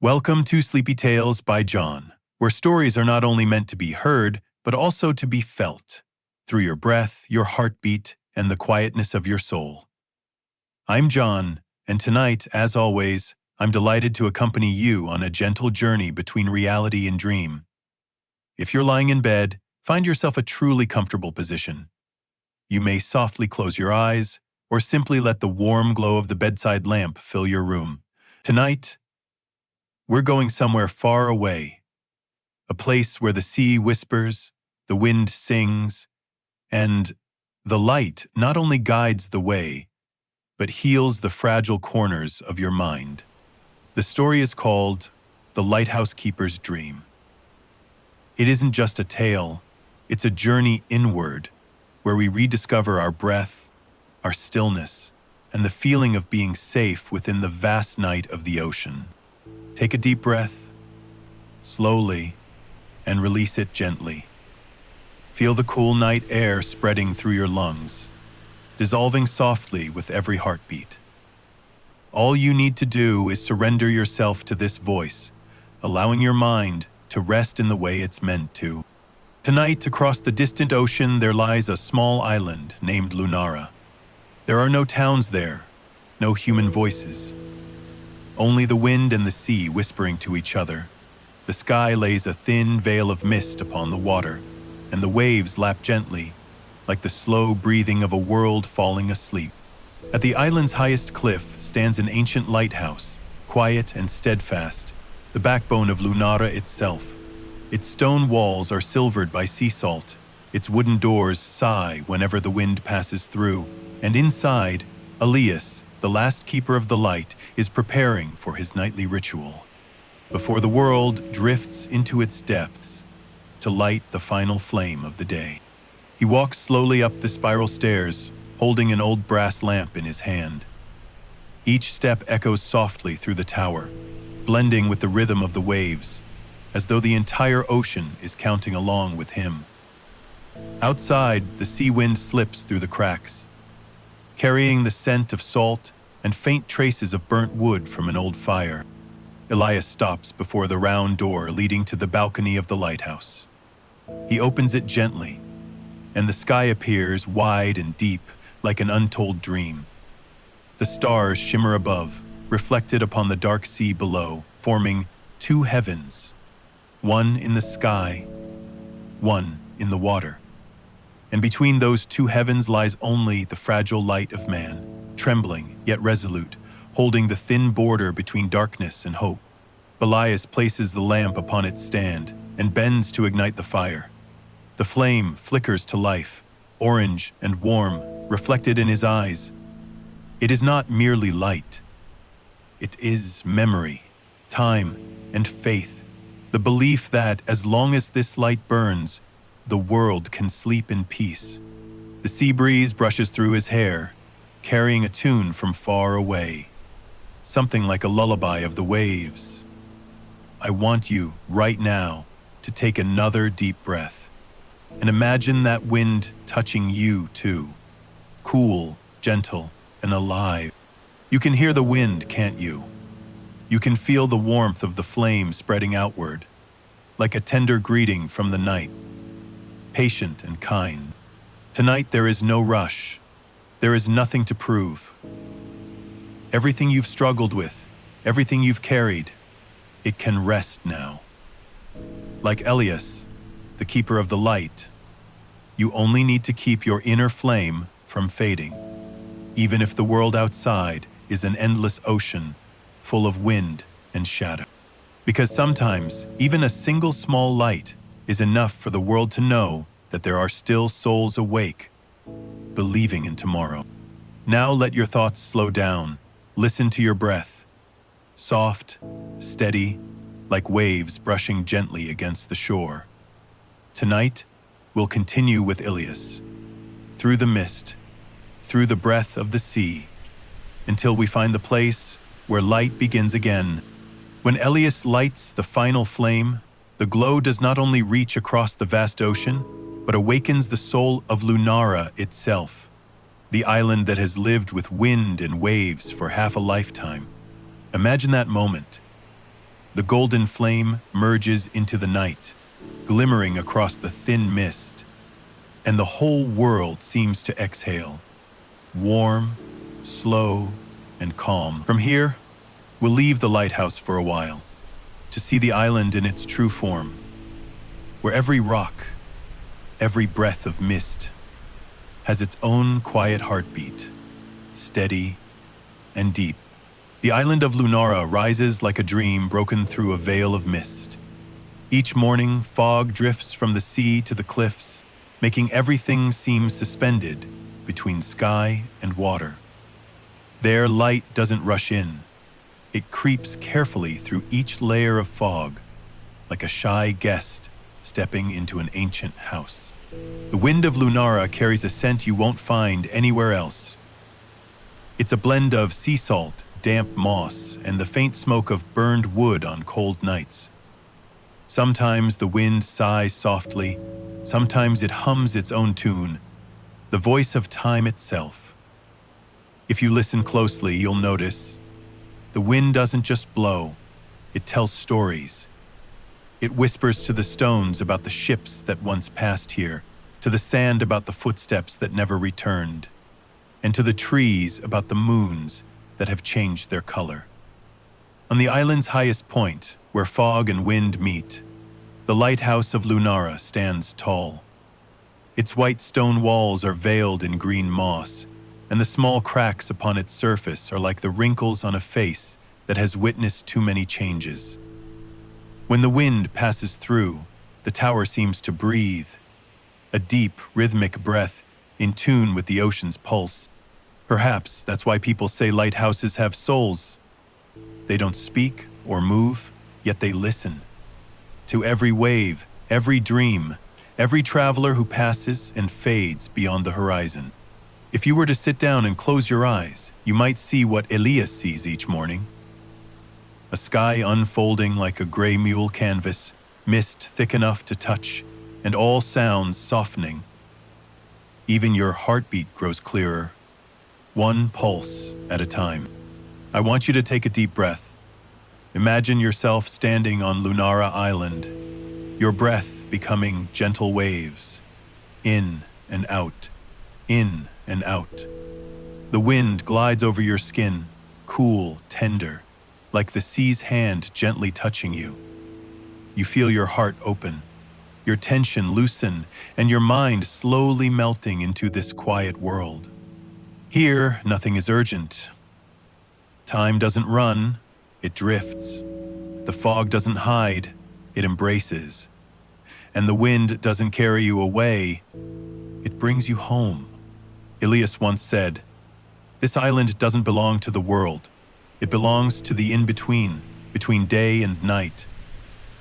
Welcome to Sleepy Tales by John, where stories are not only meant to be heard, but also to be felt, through your breath, your heartbeat, and the quietness of your soul. I'm John, and tonight, as always, I'm delighted to accompany you on a gentle journey between reality and dream. If you're lying in bed, find yourself a truly comfortable position. You may softly close your eyes, or simply let the warm glow of the bedside lamp fill your room. Tonight, we're going somewhere far away, a place where the sea whispers, the wind sings, and the light not only guides the way, but heals the fragile corners of your mind. The story is called The Lighthouse Keeper's Dream. It isn't just a tale, it's a journey inward, where we rediscover our breath, our stillness, and the feeling of being safe within the vast night of the ocean. Take a deep breath, slowly, and release it gently. Feel the cool night air spreading through your lungs, dissolving softly with every heartbeat. All you need to do is surrender yourself to this voice, allowing your mind to rest in the way it's meant to. Tonight, across the distant ocean, there lies a small island named Lunara. There are no towns there, no human voices. Only the wind and the sea whispering to each other. The sky lays a thin veil of mist upon the water, and the waves lap gently, like the slow breathing of a world falling asleep. At the island's highest cliff stands an ancient lighthouse, quiet and steadfast, the backbone of Lunara itself. Its stone walls are silvered by sea salt, its wooden doors sigh whenever the wind passes through, and inside, Elias, the last keeper of the light, is preparing for his nightly ritual. Before the world drifts into its depths, to light the final flame of the day. He walks slowly up the spiral stairs, holding an old brass lamp in his hand. Each step echoes softly through the tower, blending with the rhythm of the waves, as though the entire ocean is counting along with him. Outside, the sea wind slips through the cracks, carrying the scent of salt and faint traces of burnt wood from an old fire. Elias stops before the round door leading to the balcony of the lighthouse. He opens it gently, and the sky appears wide and deep like an untold dream. The stars shimmer above, reflected upon the dark sea below, forming two heavens, one in the sky, one in the water. And between those two heavens lies only the fragile light of man, trembling yet resolute, holding the thin border between darkness and hope. Elias places the lamp upon its stand and bends to ignite the fire. The flame flickers to life, orange and warm, reflected in his eyes. It is not merely light. It is memory, time, and faith, the belief that as long as this light burns, the world can sleep in peace. The sea breeze brushes through his hair, carrying a tune from far away, something like a lullaby of the waves. I want you, right now, to take another deep breath, and imagine that wind touching you too, cool, gentle, and alive. You can hear the wind, can't you? You can feel the warmth of the flame spreading outward, like a tender greeting from the night, patient and kind. Tonight there is no rush. There is nothing to prove. Everything you've struggled with, everything you've carried, it can rest now. Like Elias, the keeper of the light, you only need to keep your inner flame from fading, even if the world outside is an endless ocean full of wind and shadow. Because sometimes, even a single small light is enough for the world to know that there are still souls awake, believing in tomorrow. Now let your thoughts slow down. Listen to your breath. Soft, steady, like waves brushing gently against the shore. Tonight, we'll continue with Elias, through the mist, through the breath of the sea, until we find the place where light begins again. When Elias lights the final flame, the glow does not only reach across the vast ocean, but awakens the soul of Lunara itself, the island that has lived with wind and waves for half a lifetime. Imagine that moment. The golden flame merges into the night, glimmering across the thin mist, and the whole world seems to exhale, warm, slow, and calm. From here, we'll leave the lighthouse for a while, to see the island in its true form, where every rock, every breath of mist, has its own quiet heartbeat, steady and deep. The island of Lunara rises like a dream broken through a veil of mist. Each morning, fog drifts from the sea to the cliffs, making everything seem suspended between sky and water. There, light doesn't rush in. It creeps carefully through each layer of fog, like a shy guest stepping into an ancient house. The wind of Lunara carries a scent you won't find anywhere else. It's a blend of sea salt, damp moss, and the faint smoke of burned wood on cold nights. Sometimes the wind sighs softly, sometimes it hums its own tune, the voice of time itself. If you listen closely, you'll notice the wind doesn't just blow, it tells stories. It whispers to the stones about the ships that once passed here, to the sand about the footsteps that never returned, and to the trees about the moons that have changed their color. On the island's highest point, where fog and wind meet, the Lighthouse of Lunara stands tall. Its white stone walls are veiled in green moss, and the small cracks upon its surface are like the wrinkles on a face that has witnessed too many changes. When the wind passes through, the tower seems to breathe, a deep, rhythmic breath in tune with the ocean's pulse. Perhaps that's why people say lighthouses have souls. They don't speak or move, yet they listen. To every wave, every dream, every traveler who passes and fades beyond the horizon. If you were to sit down and close your eyes, you might see what Elias sees each morning. A sky unfolding like a gray mule canvas, mist thick enough to touch, and all sounds softening. Even your heartbeat grows clearer, one pulse at a time. I want you to take a deep breath. Imagine yourself standing on Lunara Island, your breath becoming gentle waves, in and out, in and out. The wind glides over your skin, cool, tender, like the sea's hand gently touching you. You feel your heart open, your tension loosen, and your mind slowly melting into this quiet world. Here, nothing is urgent. Time doesn't run, it drifts. The fog doesn't hide, it embraces. And the wind doesn't carry you away, it brings you home. Elias once said, "This island doesn't belong to the world. It belongs to the in-between, between day and night,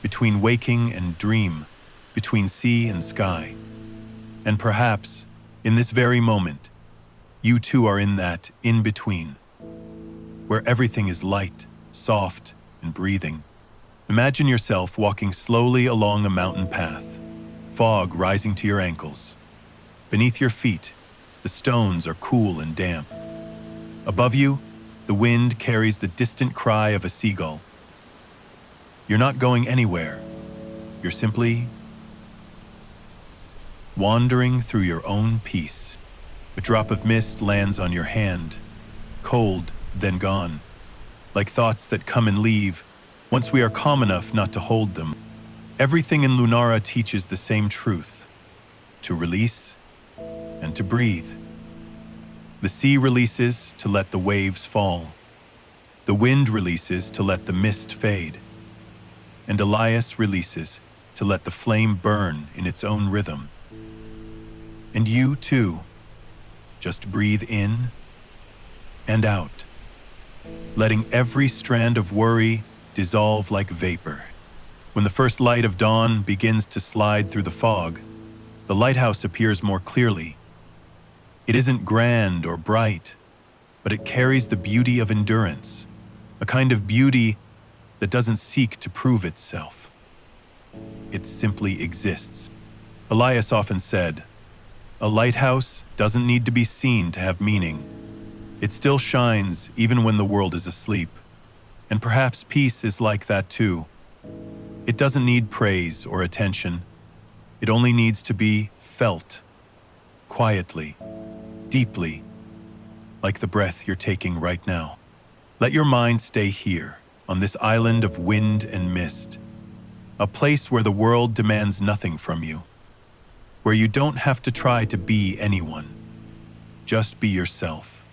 between waking and dream, between sea and sky." And perhaps, in this very moment, you too are in that in-between, where everything is light, soft, and breathing. Imagine yourself walking slowly along a mountain path, fog rising to your ankles. Beneath your feet, the stones are cool and damp. Above you, the wind carries the distant cry of a seagull. You're not going anywhere. You're simply wandering through your own peace. A drop of mist lands on your hand, cold, then gone, like thoughts that come and leave once we are calm enough not to hold them. Everything in Lunara teaches the same truth: to release and to breathe. The sea releases to let the waves fall. The wind releases to let the mist fade. And Elias releases to let the flame burn in its own rhythm. And you, too, just breathe in and out, letting every strand of worry dissolve like vapor. When the first light of dawn begins to slide through the fog, the lighthouse appears more clearly. It isn't grand or bright, but it carries the beauty of endurance, a kind of beauty that doesn't seek to prove itself. It simply exists. Elias often said, "A lighthouse doesn't need to be seen to have meaning. It still shines even when the world is asleep." And perhaps peace is like that too. It doesn't need praise or attention. It only needs to be felt, quietly, deeply, like the breath you're taking right now. Let your mind stay here, on this island of wind and mist, a place where the world demands nothing from you, where you don't have to try to be anyone. Just be yourself,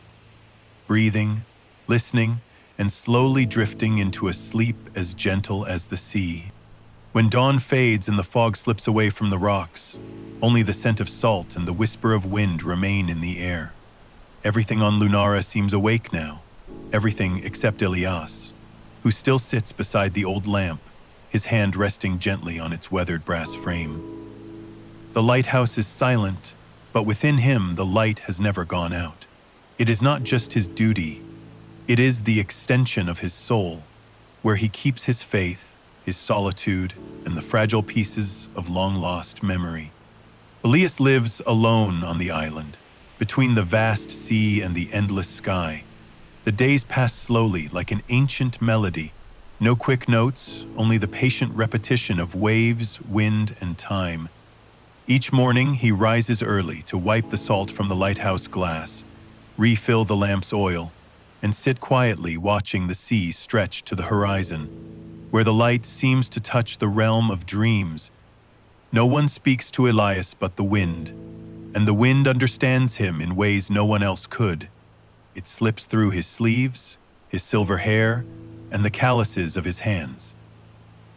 breathing, listening, and slowly drifting into a sleep as gentle as the sea. When dawn fades and the fog slips away from the rocks, only the scent of salt and the whisper of wind remain in the air. Everything on Lunara seems awake now, everything except Elias, who still sits beside the old lamp, his hand resting gently on its weathered brass frame. The lighthouse is silent, but within him the light has never gone out. It is not just his duty, it is the extension of his soul, where he keeps his faith, his solitude, and the fragile pieces of long-lost memory. Elias lives alone on the island, between the vast sea and the endless sky. The days pass slowly like an ancient melody. No quick notes, only the patient repetition of waves, wind, and time. Each morning, he rises early to wipe the salt from the lighthouse glass, refill the lamp's oil, and sit quietly watching the sea stretch to the horizon, where the light seems to touch the realm of dreams. No one speaks to Elias but the wind, and the wind understands him in ways no one else could. It slips through his sleeves, his silver hair, and the calluses of his hands.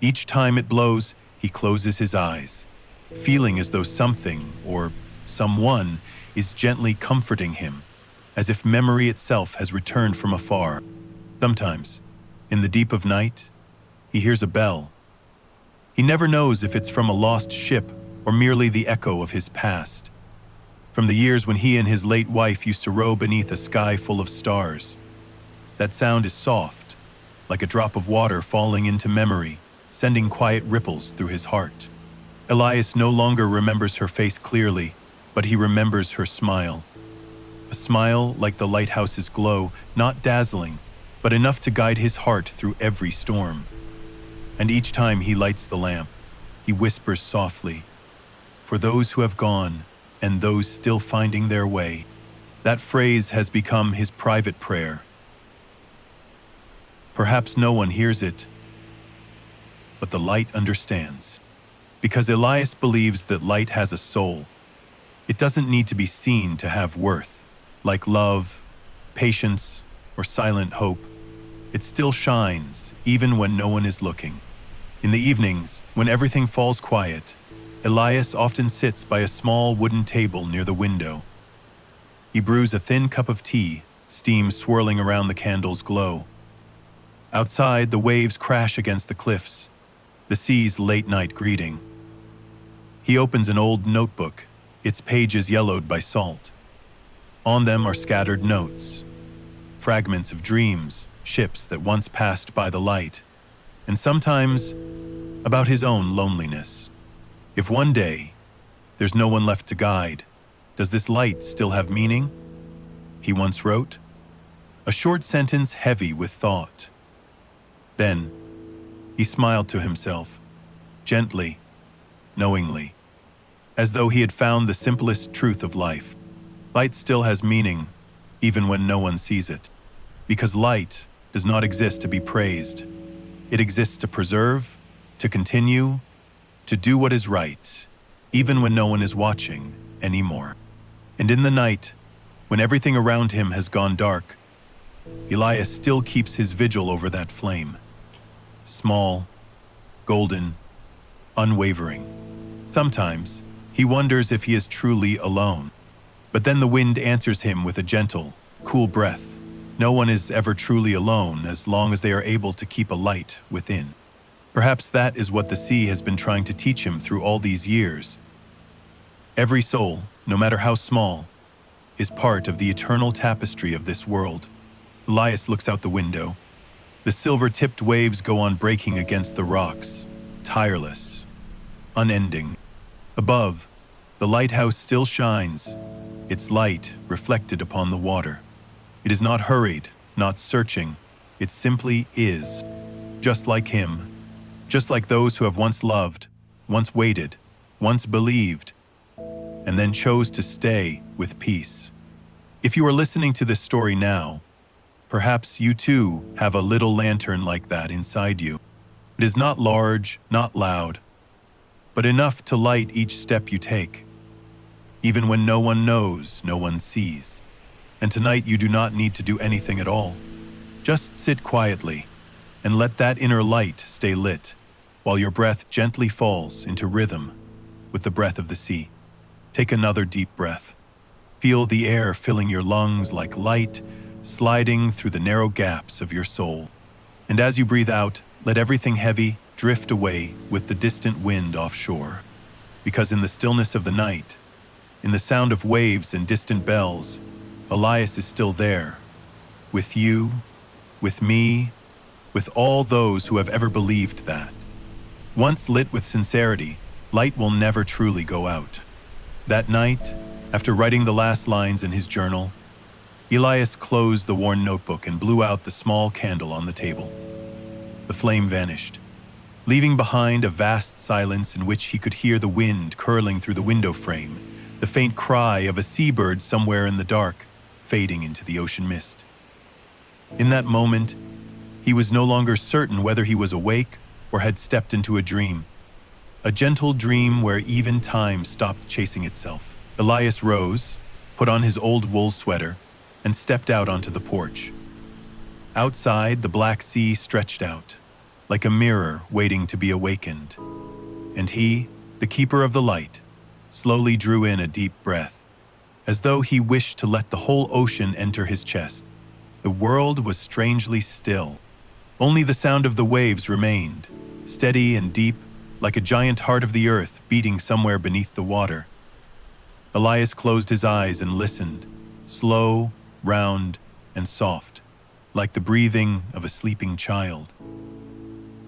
Each time it blows, he closes his eyes, feeling as though something, or someone, is gently comforting him, as if memory itself has returned from afar. Sometimes, in the deep of night, he hears a bell. He never knows if it's from a lost ship or merely the echo of his past, from the years when he and his late wife used to row beneath a sky full of stars. That sound is soft, like a drop of water falling into memory, sending quiet ripples through his heart. Elias no longer remembers her face clearly, but he remembers her smile. A smile like the lighthouse's glow, not dazzling, but enough to guide his heart through every storm. And each time he lights the lamp, he whispers softly, "For those who have gone, and those still finding their way." That phrase has become his private prayer. Perhaps no one hears it, but the light understands. Because Elias believes that light has a soul. It doesn't need to be seen to have worth. Like love, patience, or silent hope, it still shines even when no one is looking. In the evenings, when everything falls quiet, Elias often sits by a small wooden table near the window. He brews a thin cup of tea, steam swirling around the candle's glow. Outside, the waves crash against the cliffs, the sea's late-night greeting. He opens an old notebook, its pages yellowed by salt. On them are scattered notes, fragments of dreams, ships that once passed by the light, and sometimes about his own loneliness. If one day there's no one left to guide, does this light still have meaning? He once wrote, a short sentence heavy with thought. Then he smiled to himself, gently, knowingly, as though he had found the simplest truth of life. Light still has meaning, even when no one sees it. Because light does not exist to be praised. It exists to preserve, to continue, to do what is right, even when no one is watching anymore. And in the night, when everything around him has gone dark, Elias still keeps his vigil over that flame. Small, golden, unwavering. Sometimes, he wonders if he is truly alone. But then the wind answers him with a gentle, cool breath. No one is ever truly alone as long as they are able to keep a light within. Perhaps that is what the sea has been trying to teach him through all these years. Every soul, no matter how small, is part of the eternal tapestry of this world. Elias looks out the window. The silver-tipped waves go on breaking against the rocks, tireless, unending. Above, the lighthouse still shines, its light reflected upon the water. It is not hurried, not searching, It simply is. Just like him. Just like those who have once loved, once waited, once believed, and then chose to stay with peace. If you are listening to this story now, perhaps you too have a little lantern like that inside you. It is not large, not loud, but enough to light each step you take, even when no one knows, no one sees. And tonight you do not need to do anything at all. Just sit quietly and let that inner light stay lit while your breath gently falls into rhythm with the breath of the sea. Take another deep breath. Feel the air filling your lungs like light sliding through the narrow gaps of your soul. And as you breathe out, let everything heavy drift away with the distant wind offshore. Because in the stillness of the night, in the sound of waves and distant bells, Elias is still there, with you, with me, with all those who have ever believed that. Once lit with sincerity, light will never truly go out. That night, after writing the last lines in his journal, Elias closed the worn notebook and blew out the small candle on the table. The flame vanished, leaving behind a vast silence in which he could hear the wind curling through the window frame, the faint cry of a seabird somewhere in the dark, fading into the ocean mist. In that moment, he was no longer certain whether he was awake or had stepped into a dream. A gentle dream where even time stopped chasing itself. Elias rose, put on his old wool sweater, and stepped out onto the porch. Outside, the black sea stretched out, like a mirror waiting to be awakened. And he, the keeper of the light, slowly drew in a deep breath, as though he wished to let the whole ocean enter his chest. The world was strangely still. Only the sound of the waves remained, steady and deep, like a giant heart of the earth beating somewhere beneath the water. Elias closed his eyes and listened, slow, round, and soft, like the breathing of a sleeping child.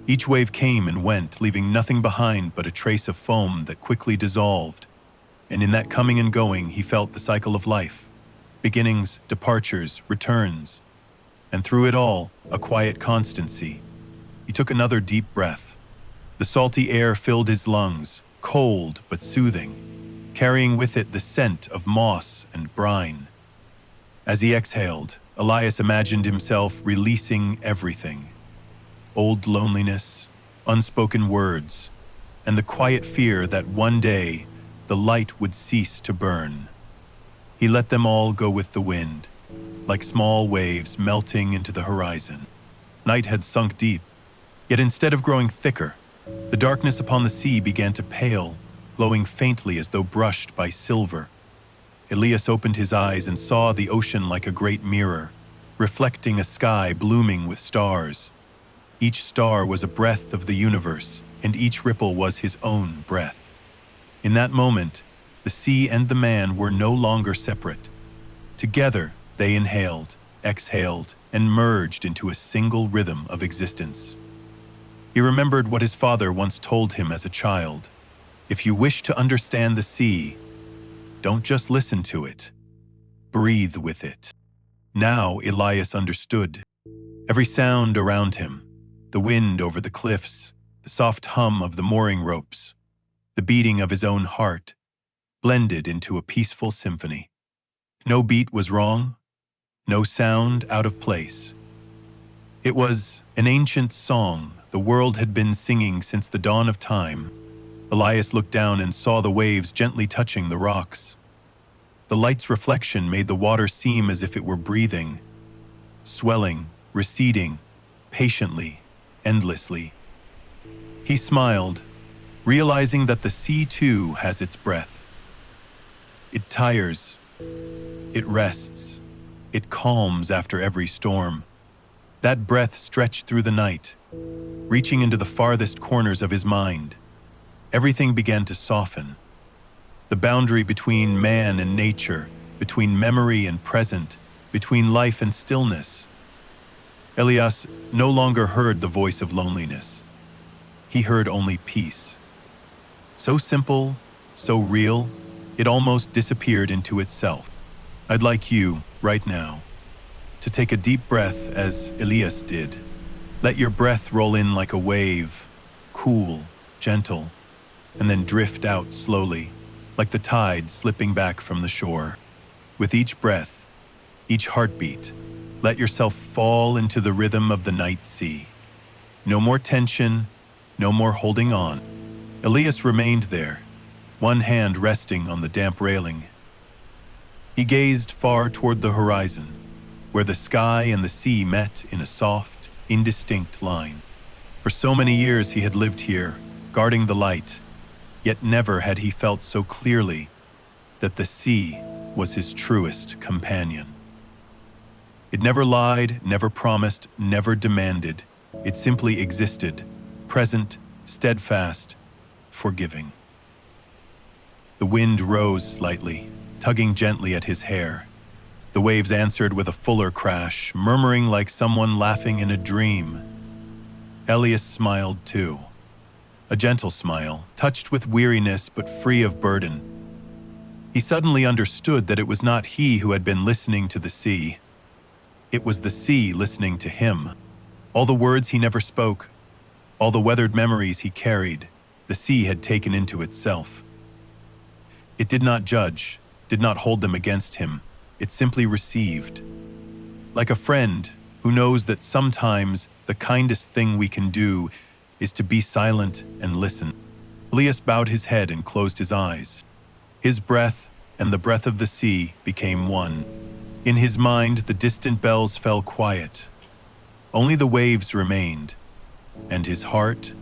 Each wave came and went, leaving nothing behind but a trace of foam that quickly dissolved, and in that coming and going he felt the cycle of life, beginnings, departures, returns, and through it all, a quiet constancy. He took another deep breath. The salty air filled his lungs, cold but soothing, carrying with it the scent of moss and brine. As he exhaled, Elias imagined himself releasing everything: old loneliness, unspoken words, and the quiet fear that one day the light would cease to burn. He let them all go with the wind, like small waves melting into the horizon. Night had sunk deep, yet instead of growing thicker, the darkness upon the sea began to pale, glowing faintly as though brushed by silver. Elias opened his eyes and saw the ocean like a great mirror, reflecting a sky blooming with stars. Each star was a breath of the universe, and each ripple was his own breath. In that moment, the sea and the man were no longer separate. Together, they inhaled, exhaled, and merged into a single rhythm of existence. He remembered what his father once told him as a child: if you wish to understand the sea, don't just listen to it, breathe with it. Now Elias understood. Every sound around him, the wind over the cliffs, the soft hum of the mooring ropes, the beating of his own heart, blended into a peaceful symphony. No beat was wrong, no sound out of place. It was an ancient song the world had been singing since the dawn of time. Elias looked down and saw the waves gently touching the rocks. The light's reflection made the water seem as if it were breathing, swelling, receding, patiently, endlessly. He smiled, realizing that the sea too has its breath. It tires, it rests, it calms after every storm. That breath stretched through the night, reaching into the farthest corners of his mind. Everything began to soften. The boundary between man and nature, between memory and present, between life and stillness. Elias no longer heard the voice of loneliness. He heard only peace. So simple, so real, it almost disappeared into itself. I'd like you, right now, to take a deep breath as Elias did. Let your breath roll in like a wave, cool, gentle, and then drift out slowly, like the tide slipping back from the shore. With each breath, each heartbeat, let yourself fall into the rhythm of the night sea. No more tension, no more holding on. Elias remained there, one hand resting on the damp railing. He gazed far toward the horizon, where the sky and the sea met in a soft, indistinct line. For so many years he had lived here, guarding the light, yet never had he felt so clearly that the sea was his truest companion. It never lied, never promised, never demanded. It simply existed, present, steadfast, forgiving. The wind rose slightly, tugging gently at his hair. The waves answered with a fuller crash, murmuring like someone laughing in a dream. Elias smiled too. A gentle smile, touched with weariness but free of burden. He suddenly understood that it was not he who had been listening to the sea. It was the sea listening to him. All the words he never spoke, all the weathered memories he carried, the sea had taken into itself. It did not judge, did not hold them against him. It simply received. Like a friend who knows that sometimes the kindest thing we can do is to be silent and listen. Elias bowed his head and closed his eyes. His breath and the breath of the sea became one. In his mind, the distant bells fell quiet. Only the waves remained, and his heart,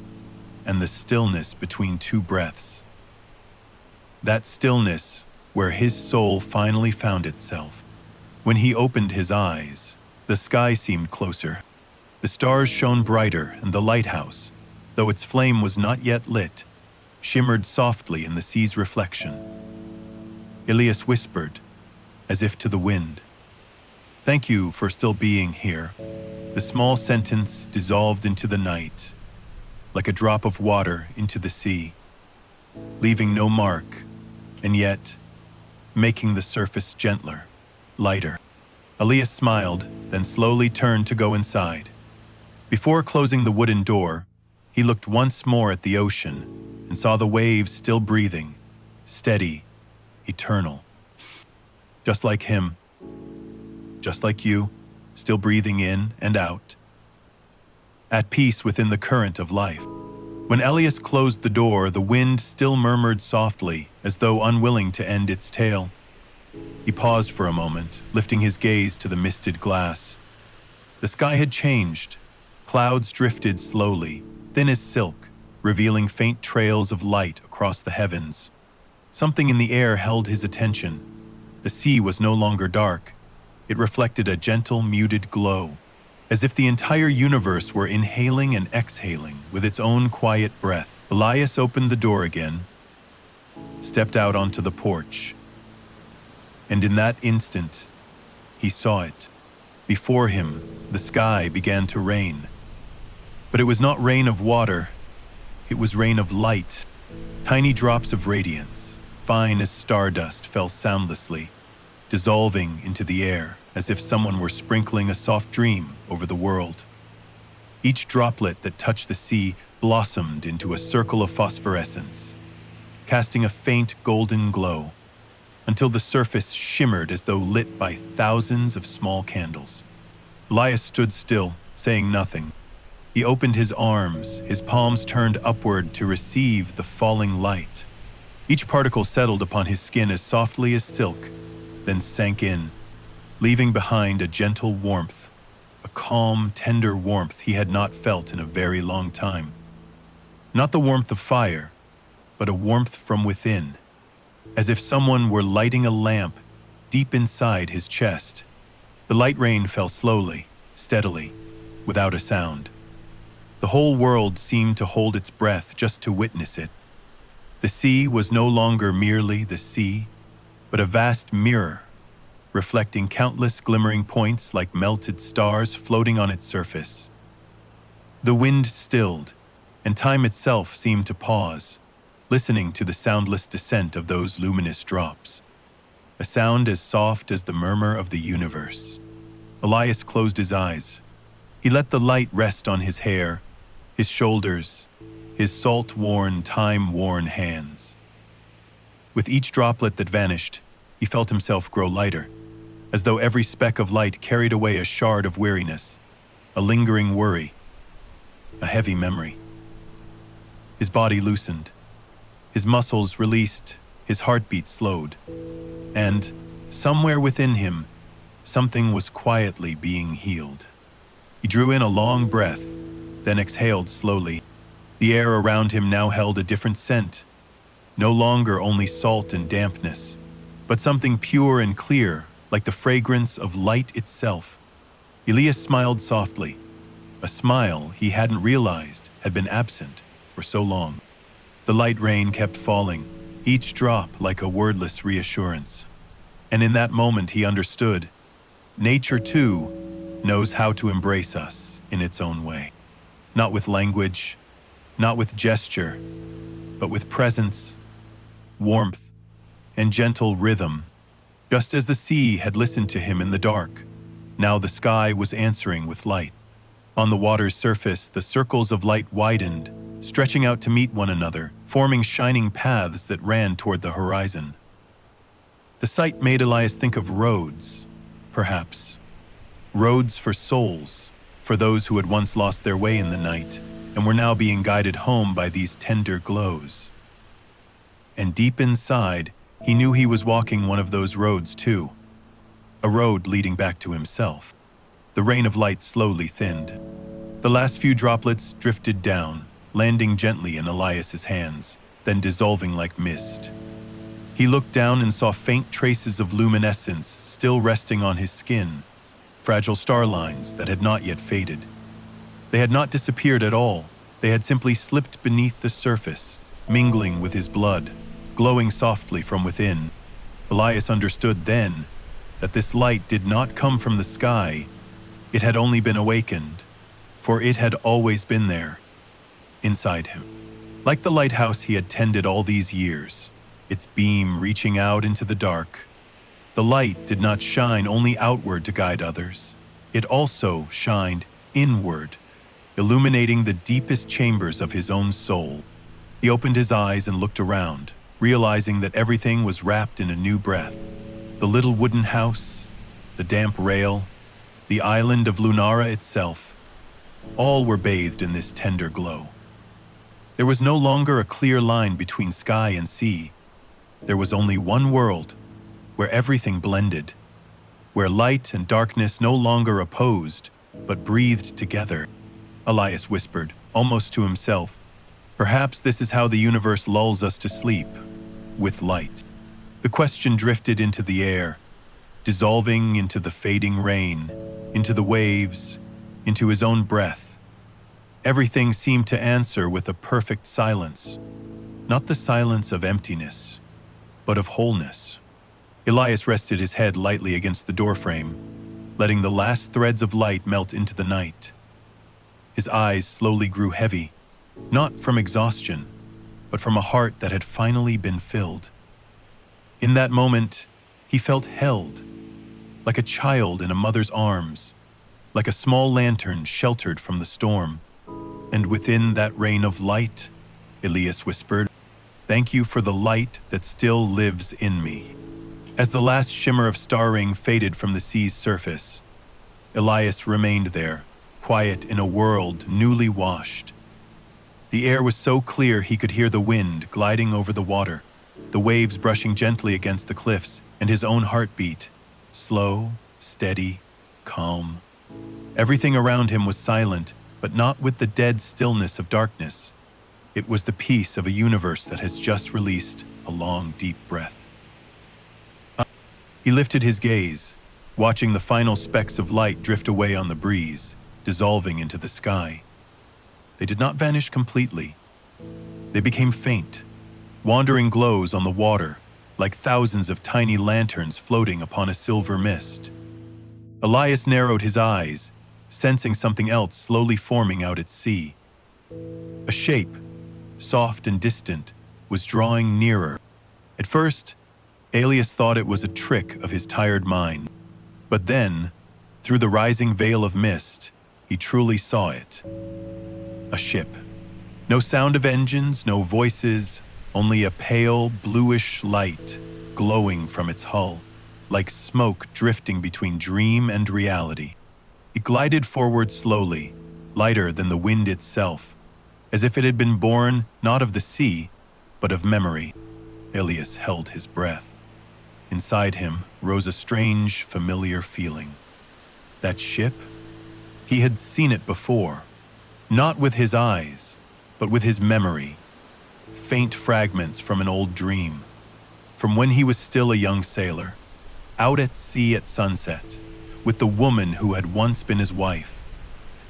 and the stillness between two breaths. That stillness where his soul finally found itself. When he opened his eyes, the sky seemed closer. The stars shone brighter, and the lighthouse, though its flame was not yet lit, shimmered softly in the sea's reflection. Elias whispered, as if to the wind, "Thank you for still being here." The small sentence dissolved into the night, like a drop of water into the sea, leaving no mark, and yet making the surface gentler, lighter. Elias smiled, then slowly turned to go inside. Before closing the wooden door, he looked once more at the ocean and saw the waves still breathing, steady, eternal. Just like him, just like you, still breathing in and out, at peace within the current of life. When Elias closed the door, the wind still murmured softly, as though unwilling to end its tale. He paused for a moment, lifting his gaze to the misted glass. The sky had changed. Clouds drifted slowly, thin as silk, revealing faint trails of light across the heavens. Something in the air held his attention. The sea was no longer dark. It reflected a gentle, muted glow, as if the entire universe were inhaling and exhaling with its own quiet breath. Elias opened the door again, stepped out onto the porch, and in that instant, he saw it. Before him, the sky began to rain. But it was not rain of water, it was rain of light. Tiny drops of radiance, fine as stardust, fell soundlessly, dissolving into the air as if someone were sprinkling a soft dream over the world. Each droplet that touched the sea blossomed into a circle of phosphorescence, casting a faint golden glow, until the surface shimmered as though lit by thousands of small candles. Elias stood still, saying nothing. He opened his arms, his palms turned upward to receive the falling light. Each particle settled upon his skin as softly as silk, then sank in, leaving behind a gentle warmth, a calm, tender warmth he had not felt in a very long time. Not the warmth of fire, but a warmth from within, as if someone were lighting a lamp deep inside his chest. The light rain fell slowly, steadily, without a sound. The whole world seemed to hold its breath just to witness it. The sea was no longer merely the sea, but a vast mirror, reflecting countless glimmering points like melted stars floating on its surface. The wind stilled, and time itself seemed to pause, listening to the soundless descent of those luminous drops, a sound as soft as the murmur of the universe. Elias closed his eyes. He let the light rest on his hair, his shoulders, his salt-worn, time-worn hands. With each droplet that vanished, he felt himself grow lighter, as though every speck of light carried away a shard of weariness, a lingering worry, a heavy memory. His body loosened, his muscles released, his heartbeat slowed, and, somewhere within him, something was quietly being healed. He drew in a long breath, then exhaled slowly. The air around him now held a different scent, no longer only salt and dampness, but something pure and clear, like the fragrance of light itself. Elias smiled softly, a smile he hadn't realized had been absent for so long. The light rain kept falling, each drop like a wordless reassurance. And in that moment he understood, nature too knows how to embrace us in its own way. Not with language, not with gesture, but with presence, warmth, and gentle rhythm. Just as the sea had listened to him in the dark, now the sky was answering with light. On the water's surface, the circles of light widened, stretching out to meet one another, forming shining paths that ran toward the horizon. The sight made Elias think of roads, perhaps. Roads for souls, for those who had once lost their way in the night and were now being guided home by these tender glows. And deep inside, he knew he was walking one of those roads too, a road leading back to himself. The rain of light slowly thinned. The last few droplets drifted down, landing gently in Elias's hands, then dissolving like mist. He looked down and saw faint traces of luminescence still resting on his skin, fragile star lines that had not yet faded. They had not disappeared at all. They had simply slipped beneath the surface, mingling with his blood, glowing softly from within. Elias understood then that this light did not come from the sky. It had only been awakened, for it had always been there, inside him. Like the lighthouse he had tended all these years, its beam reaching out into the dark, the light did not shine only outward to guide others. It also shined inward, illuminating the deepest chambers of his own soul. He opened his eyes and looked around, realizing that everything was wrapped in a new breath. The little wooden house, the damp rail, the island of Lunara itself, all were bathed in this tender glow. There was no longer a clear line between sky and sea. There was only one world, where everything blended, where light and darkness no longer opposed, but breathed together. Elias whispered, almost to himself, "Perhaps this is how the universe lulls us to sleep, with light." The question drifted into the air, dissolving into the fading rain, into the waves, into his own breath. Everything seemed to answer with a perfect silence, not the silence of emptiness, but of wholeness. Elias rested his head lightly against the doorframe, letting the last threads of light melt into the night. His eyes slowly grew heavy, not from exhaustion, but from a heart that had finally been filled. In that moment, he felt held, like a child in a mother's arms, like a small lantern sheltered from the storm. And within that rain of light, Elias whispered, "Thank you for the light that still lives in me." As the last shimmer of star ring faded from the sea's surface, Elias remained there, quiet in a world newly washed. The air was so clear he could hear the wind gliding over the water, the waves brushing gently against the cliffs, and his own heartbeat, slow, steady, calm. Everything around him was silent, but not with the dead stillness of darkness. It was the peace of a universe that has just released a long, deep breath. He lifted his gaze, watching the final specks of light drift away on the breeze, dissolving into the sky. They did not vanish completely. They became faint, wandering glows on the water, like thousands of tiny lanterns floating upon a silver mist. Elias narrowed his eyes, sensing something else slowly forming out at sea. A shape, soft and distant, was drawing nearer. At first, Elias thought it was a trick of his tired mind. But then, Through the rising veil of mist, he truly saw it. A ship. No sound of engines, no voices, only a pale, bluish light glowing from its hull, like smoke drifting between dream and reality. It glided forward slowly, lighter than the wind itself, as if it had been born not of the sea, but of memory. Elias held his breath. Inside him rose a strange, familiar feeling. That ship? He had seen it before, not with his eyes, but with his memory. Faint fragments from an old dream, from when he was still a young sailor, out at sea at sunset, with the woman who had once been his wife.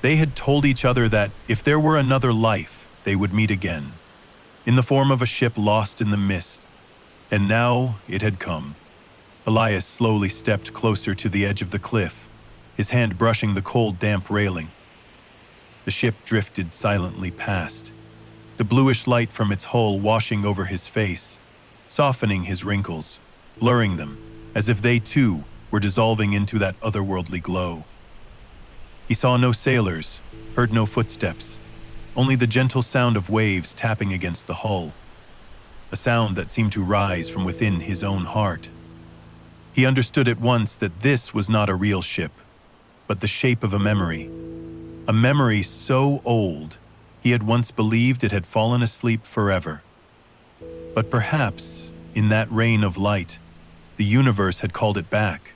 They had told each other that if there were another life, they would meet again, in the form of a ship lost in the mist. And now it had come. Elias slowly stepped closer to the edge of the cliff, his hand brushing the cold, damp railing. The ship drifted silently past, the bluish light from its hull washing over his face, softening his wrinkles, blurring them, as if they too were dissolving into that otherworldly glow. He saw no sailors, heard no footsteps, only the gentle sound of waves tapping against the hull, a sound that seemed to rise from within his own heart. He understood at once that this was not a real ship, but the shape of a memory so old he had once believed it had fallen asleep forever. But perhaps, in that rain of light, the universe had called it back,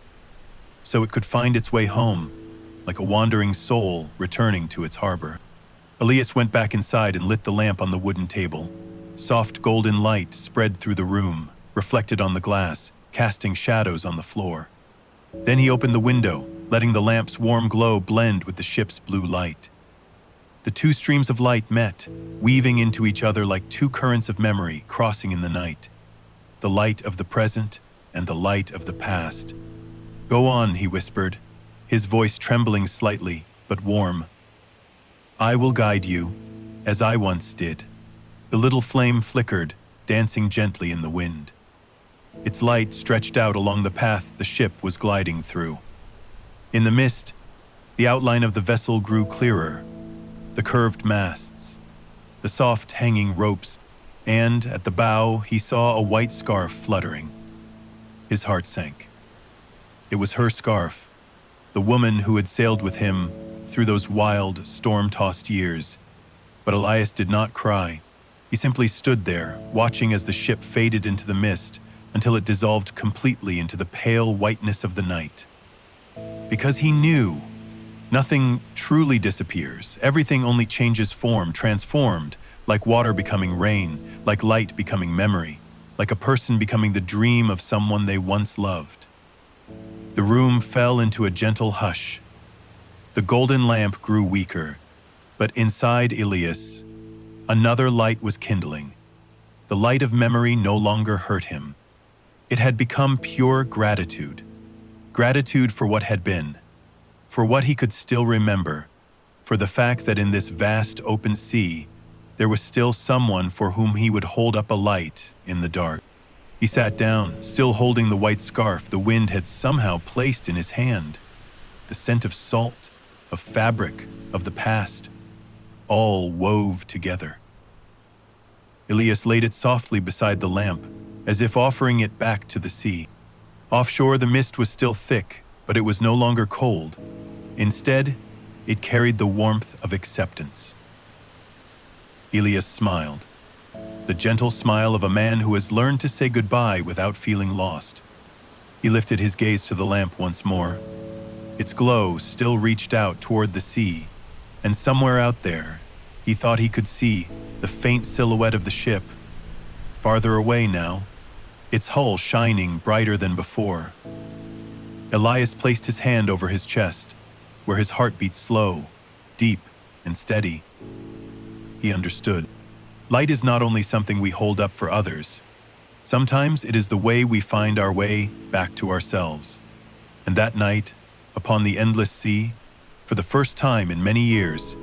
so it could find its way home, like a wandering soul returning to its harbor. Elias went back inside and lit the lamp on the wooden table. Soft golden light spread through the room, reflected on the glass, casting shadows on the floor. Then he opened the window, letting the lamp's warm glow blend with the ship's blue light. The two streams of light met, weaving into each other like two currents of memory crossing in the night. The light of the present and the light of the past. "Go on," he whispered, his voice trembling slightly, but warm. "I will guide you, as I once did." The little flame flickered, dancing gently in the wind. Its light stretched out along the path the ship was gliding through. In the mist, the outline of the vessel grew clearer, the curved masts, the soft hanging ropes, and at the bow he saw a white scarf fluttering. His heart sank. It was her scarf, the woman who had sailed with him through those wild, storm-tossed years. But Elias did not cry. He simply stood there, watching as the ship faded into the mist until it dissolved completely into the pale whiteness of the night. Because he knew nothing truly disappears. Everything only changes form, transformed, like water becoming rain, like light becoming memory, like a person becoming the dream of someone they once loved. The room fell into a gentle hush. The golden lamp grew weaker, but inside Elias, another light was kindling. The light of memory no longer hurt him. It had become pure gratitude. Gratitude for what had been, for what he could still remember, for the fact that in this vast open sea, there was still someone for whom he would hold up a light in the dark. He sat down, still holding the white scarf the wind had somehow placed in his hand. The scent of salt, of fabric, of the past, all wove together. Elias laid it softly beside the lamp, as if offering it back to the sea. Offshore, the mist was still thick, but it was no longer cold. Instead, it carried the warmth of acceptance. Elias smiled, the gentle smile of a man who has learned to say goodbye without feeling lost. He lifted his gaze to the lamp once more. Its glow still reached out toward the sea, and somewhere out there, he thought he could see the faint silhouette of the ship, farther away now, its hull shining brighter than before. Elias placed his hand over his chest, where his heart beat slow, deep, and steady. He understood. Light is not only something we hold up for others. Sometimes it is the way we find our way back to ourselves. And that night, upon the endless sea, for the first time in many years,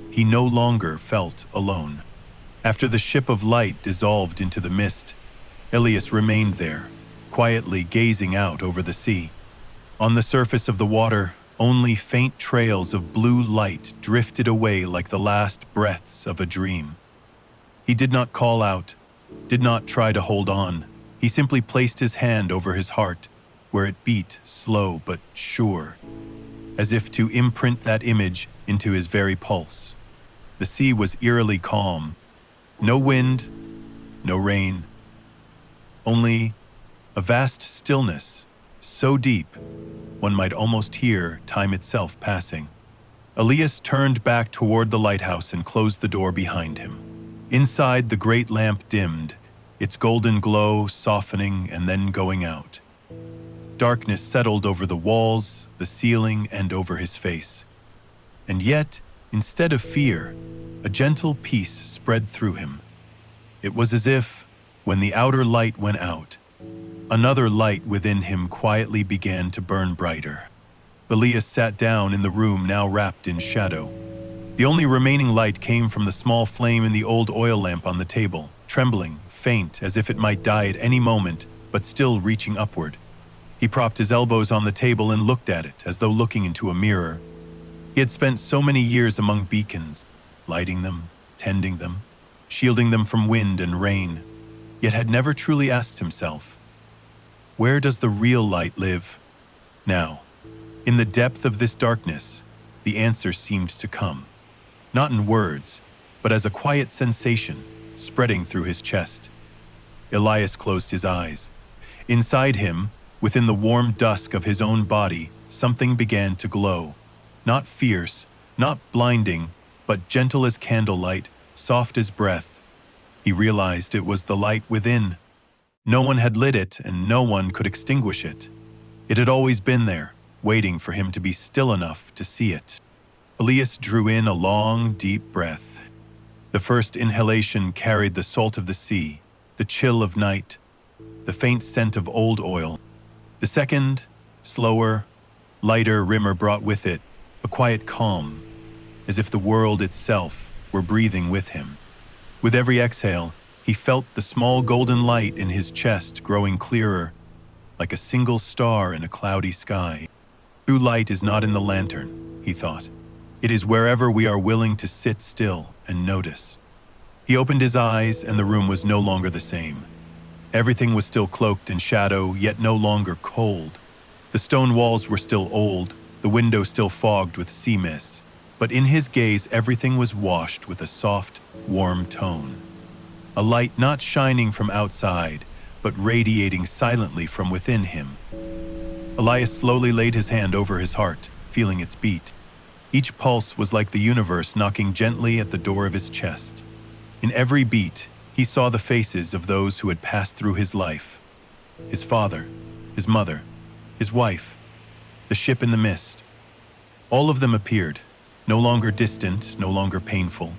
he no longer felt alone. After the ship of light dissolved into the mist, Elias remained there, quietly gazing out over the sea. On the surface of the water, Only faint trails of blue light drifted away like the last breaths of a dream. He did not call out, did not try to hold on. He simply placed his hand over his heart, where it beat slow but sure, as if to imprint that image into his very pulse. The sea was eerily calm. No wind, no rain, only a vast stillness, so deep one might almost hear time itself passing. Elias turned back toward the lighthouse and closed the door behind him. Inside, the great lamp dimmed, its golden glow softening and then going out. Darkness settled over the walls, the ceiling, and over his face. And yet, instead of fear, a gentle peace spread through him. It was as if, when the outer light went out, another light within him quietly began to burn brighter. Elias sat down in the room now wrapped in shadow. The only remaining light came from the small flame in the old oil lamp on the table, trembling, faint, as if it might die at any moment, but still reaching upward. He propped his elbows on the table and looked at it, as though looking into a mirror. He had spent so many years among beacons, lighting them, tending them, shielding them from wind and rain, yet had never truly asked himself, where does the real light live? Now, in the depth of this darkness, the answer seemed to come, not in words, but as a quiet sensation spreading through his chest. Elias closed his eyes. Inside him, within the warm dusk of his own body, something began to glow. Not fierce, not blinding, but gentle as candlelight, soft as breath. He realized it was the light within. No one had lit it, and no one could extinguish it. It had always been there, waiting for him to be still enough to see it. Elias drew in a long, deep breath. The first inhalation carried the salt of the sea, the chill of night, the faint scent of old oil. The second, slower, lighter rimmer brought with it a quiet calm, as if the world itself were breathing with him. With every exhale, he felt the small golden light in his chest growing clearer, like a single star in a cloudy sky. True light is not in the lantern, he thought. It is wherever we are willing to sit still and notice. He opened his eyes, and the room was no longer the same. Everything was still cloaked in shadow, yet no longer cold. The stone walls were still old, the window still fogged with sea mist, but in his gaze everything was washed with a soft, warm tone. A light not shining from outside, but radiating silently from within him. Elias slowly laid his hand over his heart, feeling its beat. Each pulse was like the universe knocking gently at the door of his chest. In every beat, he saw the faces of those who had passed through his life. His father, his mother, his wife, the ship in the mist. All of them appeared, no longer distant, no longer painful.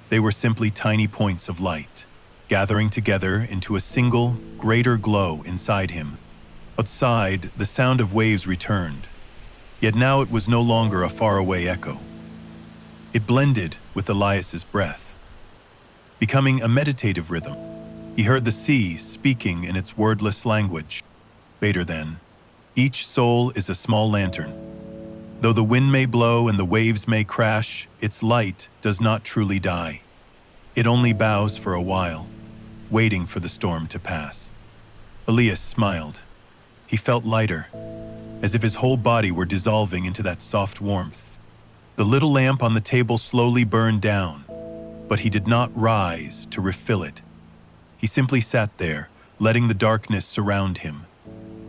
They were simply tiny points of light, gathering together into a single, greater glow inside him. Outside, the sound of waves returned, yet now it was no longer a faraway echo. It blended with Elias's breath, becoming a meditative rhythm. He heard the sea speaking in its wordless language. Later then, each soul is a small lantern. Though the wind may blow and the waves may crash, its light does not truly die. It only bows for a while, waiting for the storm to pass. Elias smiled. He felt lighter, as if his whole body were dissolving into that soft warmth. The little lamp on the table slowly burned down, but he did not rise to refill it. He simply sat there, letting the darkness surround him,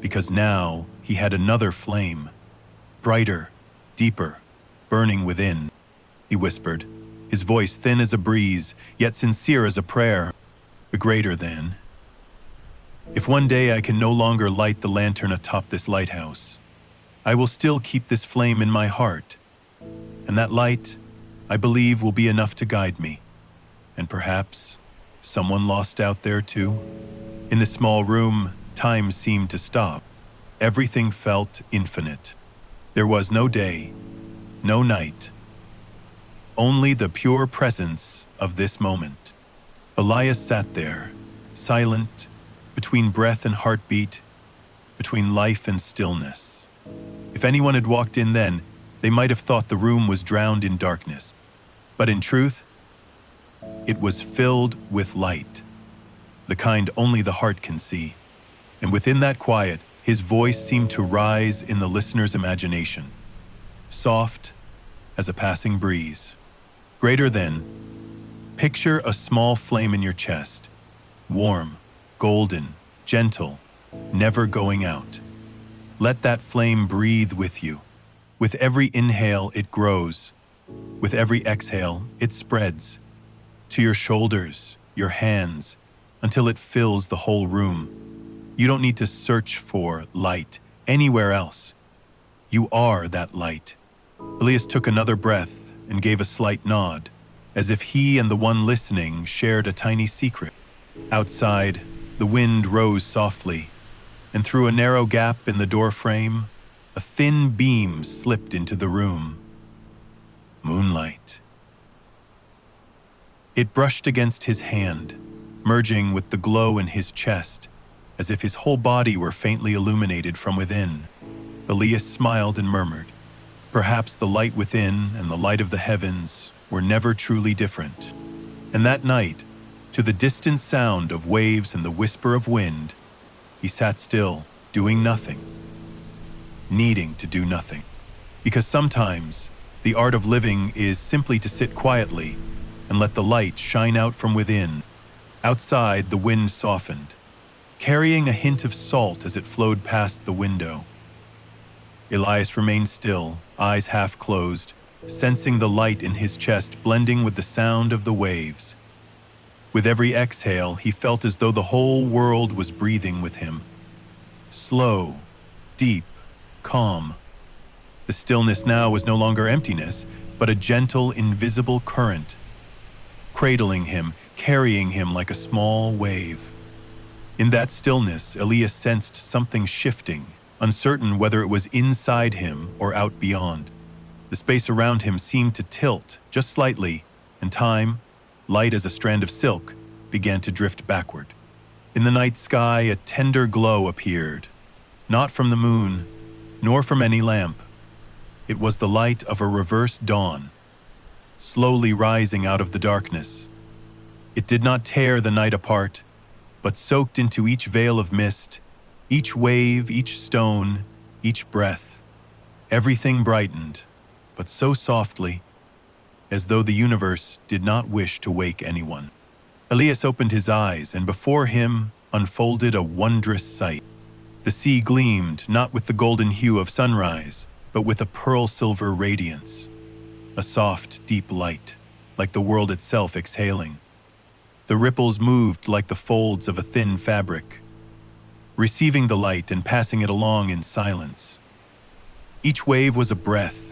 because now he had another flame, brighter, deeper, burning within. He whispered, his voice thin as a breeze, yet sincere as a prayer. The greater than. If one day I can no longer light the lantern atop this lighthouse, I will still keep this flame in my heart, and that light, I believe, will be enough to guide me. And perhaps someone lost out there too. In the small room, time seemed to stop. Everything felt infinite. There was no day, no night, only the pure presence of this moment. Elias sat there, silent, between breath and heartbeat, between life and stillness. If If anyone had walked in then, they might have thought the room was drowned in darkness. But in truth, it was filled with light, the kind only the heart can see. And within that quiet, his voice seemed to rise in the listener's imagination, soft as a passing breeze. Greater than, picture a small flame in your chest, warm, golden, gentle, never going out. Let that flame breathe with you. With every inhale, it grows. With every exhale, it spreads to your shoulders, your hands, until it fills the whole room. You don't need to search for light anywhere else. You are that light. Elias took another breath and gave a slight nod, as if he and the one listening shared a tiny secret. Outside, the wind rose softly, and through a narrow gap in the door frame, a thin beam slipped into the room. Moonlight. It brushed against his hand, merging with the glow in his chest, as if his whole body were faintly illuminated from within. Elias smiled and murmured, "Perhaps the light within and the light of the heavens were never truly different." And that night, to the distant sound of waves and the whisper of wind, he sat still, doing nothing, needing to do nothing. Because sometimes, the art of living is simply to sit quietly and let the light shine out from within. Outside, the wind softened, carrying a hint of salt as it flowed past the window. Elias remained still, eyes half closed, sensing the light in his chest blending with the sound of the waves. With every exhale, he felt as though the whole world was breathing with him. Slow, deep, calm. The stillness now was no longer emptiness, but a gentle, invisible current, cradling him, carrying him like a small wave. In that stillness, Elias sensed something shifting, uncertain whether it was inside him or out beyond. The space around him seemed to tilt just slightly, and time, light as a strand of silk, began to drift backward. In the night sky, a tender glow appeared, not from the moon, nor from any lamp. It was the light of a reversed dawn, slowly rising out of the darkness. It did not tear the night apart, but soaked into each veil of mist, each wave, each stone, each breath. Everything brightened, but so softly, as though the universe did not wish to wake anyone. Elias opened his eyes, and before him unfolded a wondrous sight. The sea gleamed not with the golden hue of sunrise, but with a pearl-silver radiance, a soft, deep light, like the world itself exhaling. The ripples moved like the folds of a thin fabric, receiving the light and passing it along in silence. Each wave was a breath,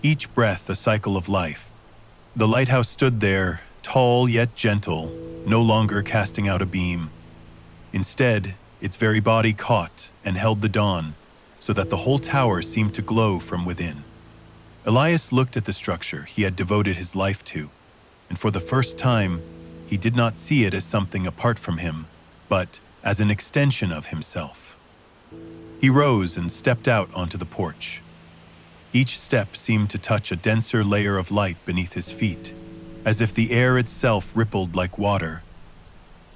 each breath a cycle of life. The lighthouse stood there, tall yet gentle, no longer casting out a beam. Instead, its very body caught and held the dawn, so that the whole tower seemed to glow from within. Elias looked at the structure he had devoted his life to, and for the first time, he did not see it as something apart from him, but as an extension of himself. He rose and stepped out onto the porch. Each step seemed to touch a denser layer of light beneath his feet, as if the air itself rippled like water.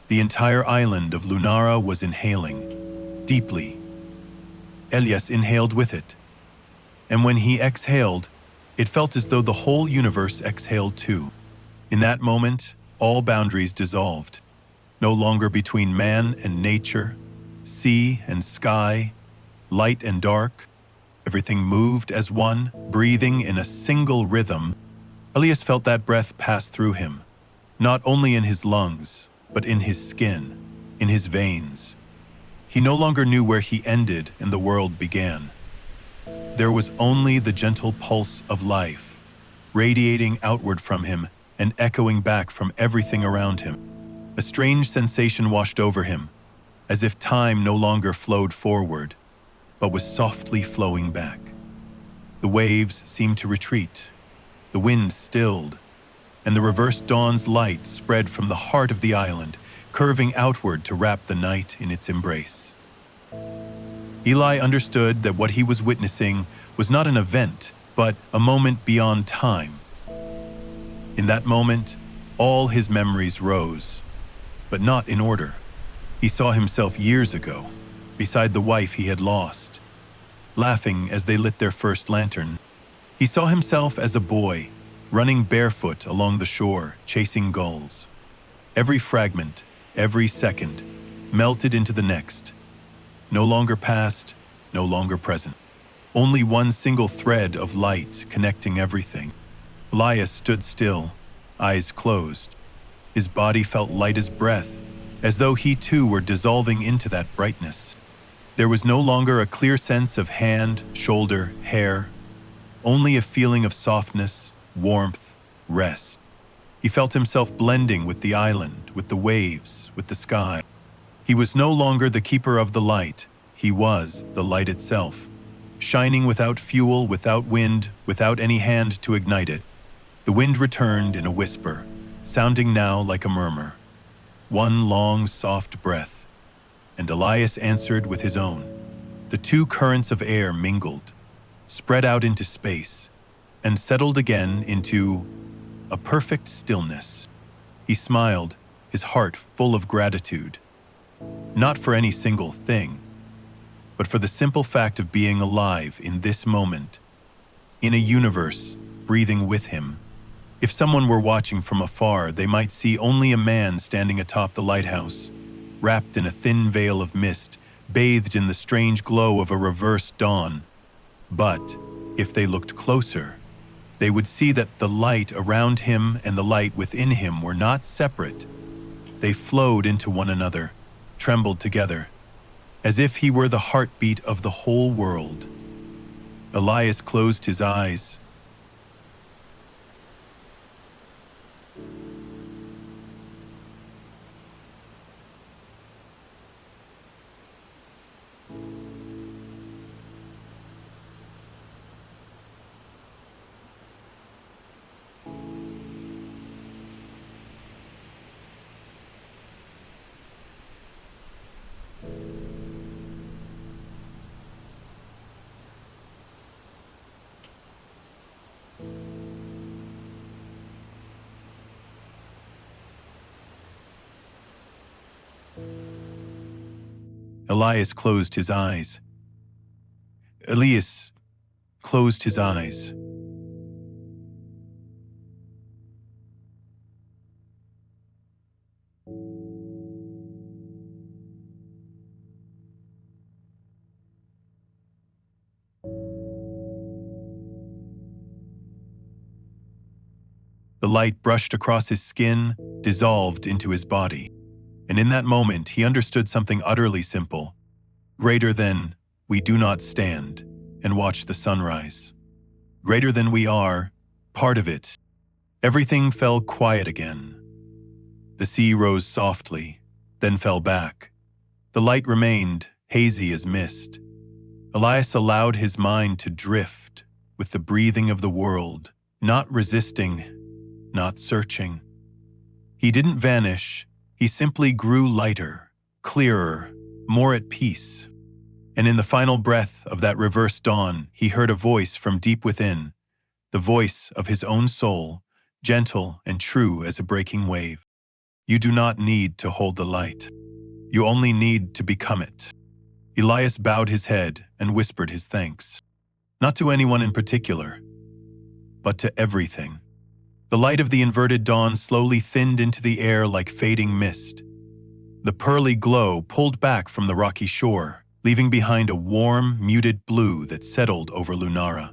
The entire island of Lunara was inhaling, deeply. Elias inhaled with it, and when he exhaled, it felt as though the whole universe exhaled too. In that moment, all boundaries dissolved, no longer between man and nature, sea and sky, light and dark. Everything moved as one, breathing in a single rhythm. Elias felt that breath pass through him, not only in his lungs, but in his skin, in his veins. He no longer knew where he ended and the world began. There was only the gentle pulse of life, radiating outward from him and echoing back from everything around him. A strange sensation washed over him, as if time no longer flowed forward, but was softly flowing back. The waves seemed to retreat, the wind stilled, and the reversed dawn's light spread from the heart of the island, curving outward to wrap the night in its embrace. Eli understood that what he was witnessing was not an event, but a moment beyond time. In that moment, all his memories rose, but not in order. He saw himself years ago, beside the wife he had lost, laughing as they lit their first lantern. He saw himself as a boy, running barefoot along the shore, chasing gulls. Every fragment, every second, melted into the next. No longer past, no longer present. Only one single thread of light connecting everything. Elias stood still, eyes closed. His body felt light as breath, as though he too were dissolving into that brightness. There was no longer a clear sense of hand, shoulder, hair, only a feeling of softness, warmth, rest. He felt himself blending with the island, with the waves, with the sky. He was no longer the keeper of the light. He was the light itself, shining without fuel, without wind, without any hand to ignite it. The wind returned in a whisper, sounding now like a murmur. One long, soft breath, and Elias answered with his own. The two currents of air mingled, spread out into space, and settled again into a perfect stillness. He smiled, his heart full of gratitude, not for any single thing, but for the simple fact of being alive in this moment, in a universe breathing with him. If someone were watching from afar, they might see only a man standing atop the lighthouse, wrapped in a thin veil of mist, bathed in the strange glow of a reverse dawn. But if they looked closer, they would see that the light around him and the light within him were not separate. They flowed into one another, trembled together, as if he were the heartbeat of the whole world. Elias closed his eyes. Elias closed his eyes. Elias closed his eyes. The light brushed across his skin, dissolved into his body. And in that moment, he understood something utterly simple, greater than we do not stand and watch the sunrise. Greater than we are, part of it. Everything fell quiet again. The sea rose softly, then fell back. The light remained, hazy as mist. Elias allowed his mind to drift with the breathing of the world, not resisting, not searching. He didn't vanish. He simply grew lighter, clearer, more at peace. And in the final breath of that reverse dawn, he heard a voice from deep within, the voice of his own soul, gentle and true as a breaking wave. You do not need to hold the light. You only need to become it. Elias bowed his head and whispered his thanks, not to anyone in particular, but to everything. The light of the inverted dawn slowly thinned into the air like fading mist. The pearly glow pulled back from the rocky shore, leaving behind a warm, muted blue that settled over Lunara.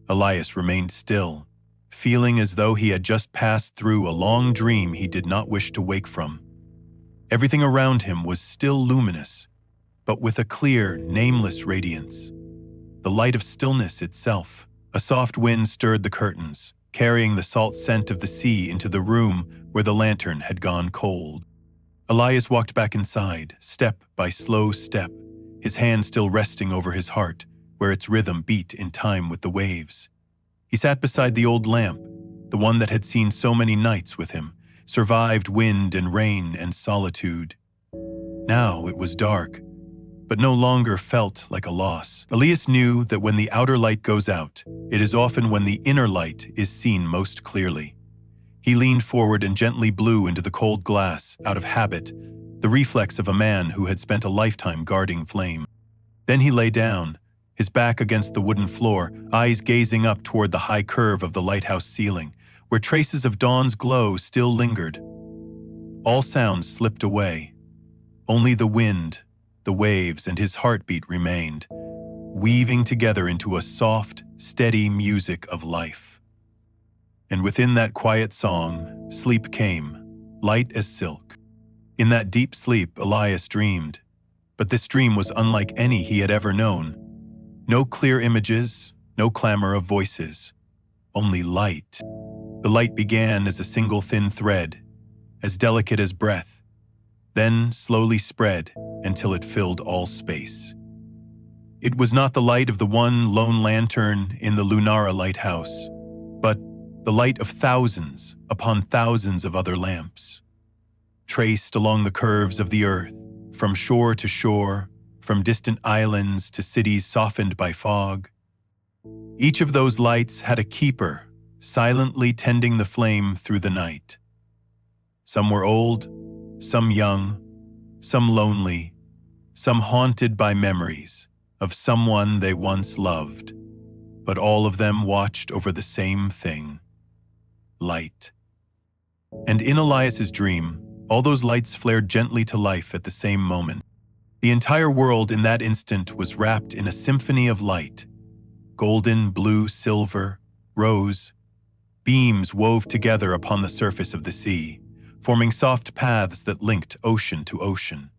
Elias remained still, feeling as though he had just passed through a long dream he did not wish to wake from. Everything around him was still luminous, but with a clear, nameless radiance. The light of stillness itself. A soft wind stirred the curtains, carrying the salt scent of the sea into the room where the lantern had gone cold. Elias walked back inside, step by slow step, his hand still resting over his heart, where its rhythm beat in time with the waves. He sat beside the old lamp, the one that had seen so many nights with him, survived wind and rain and solitude. Now it was dark, but no longer felt like a loss. Elias knew that when the outer light goes out, it is often when the inner light is seen most clearly. He leaned forward and gently blew into the cold glass, out of habit, the reflex of a man who had spent a lifetime guarding flame. Then he lay down, his back against the wooden floor, eyes gazing up toward the high curve of the lighthouse ceiling, where traces of dawn's glow still lingered. All sounds slipped away. Only the wind, the waves, and his heartbeat remained, weaving together into a soft, steady music of life. And within that quiet song, sleep came, light as silk. In that deep sleep, Elias dreamed, but this dream was unlike any he had ever known. No clear images, no clamor of voices, only light. The light began as a single thin thread, as delicate as breath, then slowly spread until it filled all space. It was not the light of the one lone lantern in the Lunara lighthouse, but the light of thousands upon thousands of other lamps, traced along the curves of the earth, from shore to shore, from distant islands to cities softened by fog. Each of those lights had a keeper, silently tending the flame through the night. Some were old, some young, some lonely, some haunted by memories of someone they once loved, but all of them watched over the same thing: light. And in Elias's dream, all those lights flared gently to life at the same moment. The entire world in that instant was wrapped in a symphony of light. Golden, blue, silver, rose. Beams wove together upon the surface of the sea, forming soft paths that linked ocean to ocean.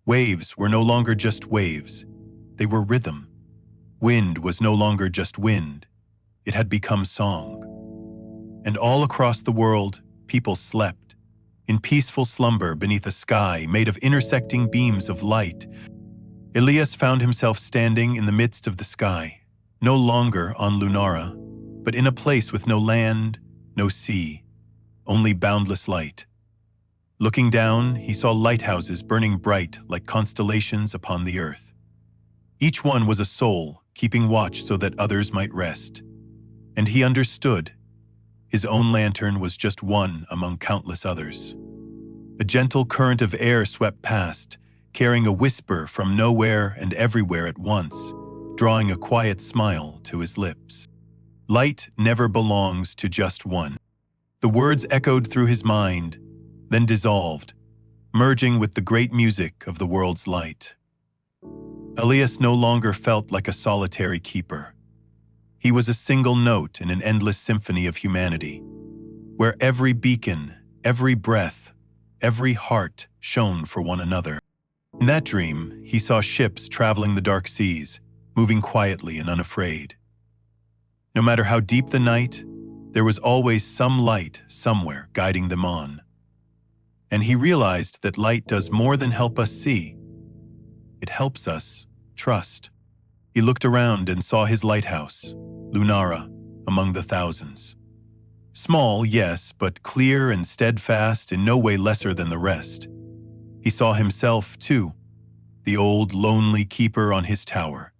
Waves were no longer just waves. They were rhythm. Wind was no longer just wind. It had become song. And all across the world, people slept, in peaceful slumber beneath a sky made of intersecting beams of light. Elias found himself standing in the midst of the sky, no longer on Lunara, but in a place with no land, no sea, only boundless light. Looking down, he saw lighthouses burning bright like constellations upon the earth. Each one was a soul, keeping watch so that others might rest. And he understood. His own lantern was just one among countless others. A gentle current of air swept past, carrying a whisper from nowhere and everywhere at once, drawing a quiet smile to his lips. Light never belongs to just one. The words echoed through his mind, then dissolved, merging with the great music of the world's light. Elias no longer felt like a solitary keeper. He was a single note in an endless symphony of humanity, where every beacon, every breath, every heart shone for one another. In that dream, he saw ships traveling the dark seas, moving quietly and unafraid. No matter how deep the night, there was always some light somewhere guiding them on. And he realized that light does more than help us see. It helps us trust. He looked around and saw his lighthouse, Lunara, among the thousands. Small, yes, but clear and steadfast, in no way lesser than the rest. He saw himself, too, the old, lonely keeper on his tower.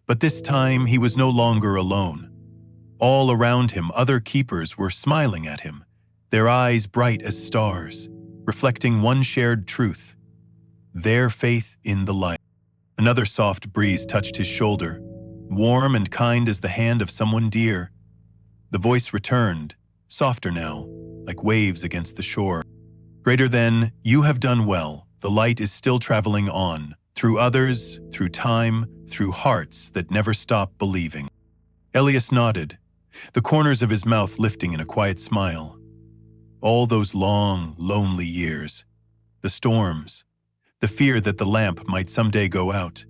But this time he was no longer alone. All around him, other keepers were smiling at him, their eyes bright as stars, reflecting one shared truth: their faith in the light. Another soft breeze touched his shoulder, warm and kind as the hand of someone dear. The voice returned, softer now, like waves against the shore. Greater than, you have done well, the light is still traveling on, through others, through time, through hearts that never stop believing. Elias nodded, the corners of his mouth lifting in a quiet smile. All those long, lonely years, the storms, the fear that the lamp might someday go out.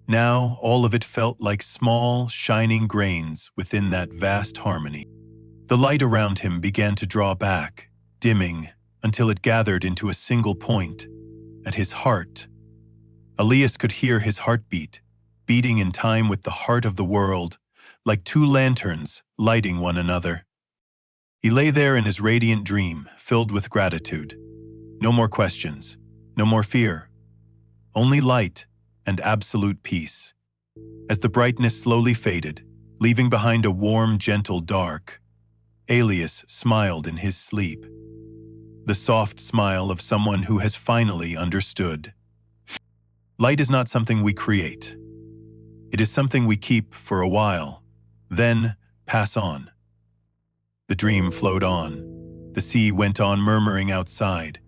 Now all of it felt like small, shining grains within that vast harmony. The light around him began to draw back, dimming, until it gathered into a single point, at his heart. Elias could hear his heartbeat, beating in time with the heart of the world, like two lanterns lighting one another. He lay there in his radiant dream, filled with gratitude. No more questions, no more fear. Only light, and absolute peace. As the brightness slowly faded, leaving behind a warm, gentle dark, Elias smiled in his sleep, the soft smile of someone who has finally understood. Light is not something we create. It is something we keep for a while, then pass on. The dream flowed on. The sea went on murmuring outside.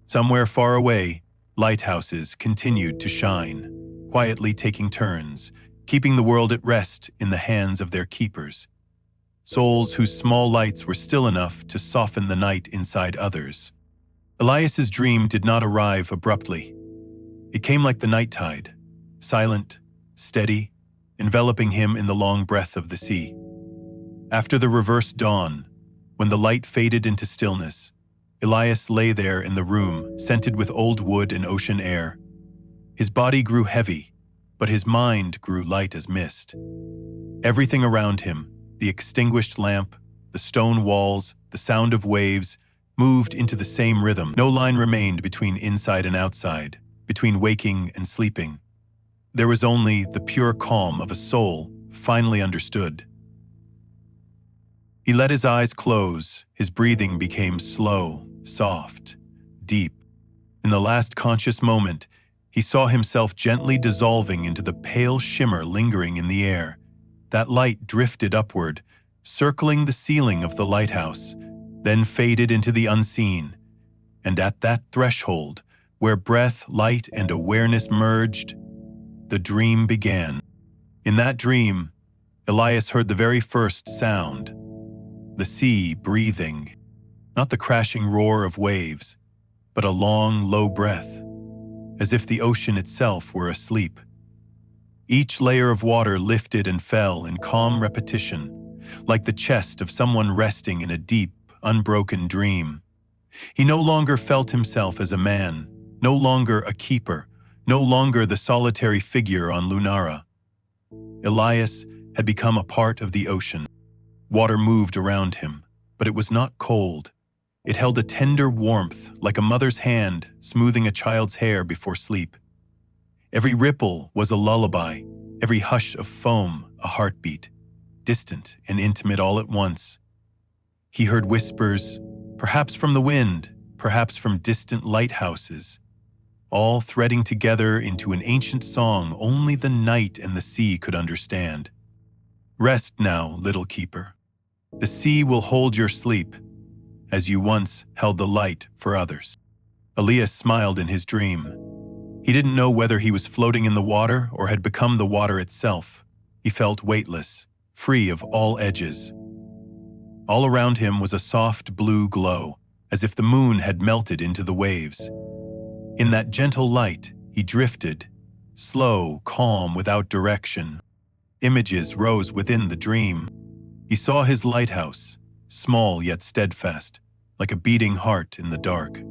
Somewhere far away, lighthouses continued to shine, quietly taking turns, keeping the world at rest in the hands of their keepers. Souls whose small lights were still enough to soften the night inside others. Elias's dream did not arrive abruptly. It came like the night tide, silent, steady, enveloping him in the long breath of the sea. After the reverse dawn, when the light faded into stillness, Elias lay there in the room, scented with old wood and ocean air. His body grew heavy, but his mind grew light as mist. Everything around him, the extinguished lamp, the stone walls, the sound of waves, moved into the same rhythm. No line remained between inside and outside, between waking and sleeping. There was only the pure calm of a soul finally understood. He let his eyes close. His breathing became slow, soft, deep. In the last conscious moment, he saw himself gently dissolving into the pale shimmer lingering in the air. That light drifted upward, circling the ceiling of the lighthouse, then faded into the unseen. And at that threshold, where breath, light, and awareness merged, the dream began. In that dream, Elias heard the very first sound, the sea breathing, not the crashing roar of waves, but a long, low breath, as if the ocean itself were asleep. Each layer of water lifted and fell in calm repetition, like the chest of someone resting in a deep, unbroken dream. He no longer felt himself as a man, no longer a keeper, no longer the solitary figure on Lunara. Elias had become a part of the ocean. Water moved around him, but it was not cold. It held a tender warmth, like a mother's hand smoothing a child's hair before sleep. Every ripple was a lullaby, every hush of foam a heartbeat, distant and intimate all at once. He heard whispers, perhaps from the wind, perhaps from distant lighthouses, all threading together into an ancient song only the night and the sea could understand. Rest now, little keeper. The sea will hold your sleep, as you once held the light for others. Elias smiled in his dream. He didn't know whether he was floating in the water or had become the water itself. He felt weightless, free of all edges. All around him was a soft blue glow, as if the moon had melted into the waves. In that gentle light, he drifted, slow, calm, without direction. Images rose within the dream. He saw his lighthouse, small yet steadfast, like a beating heart in the dark.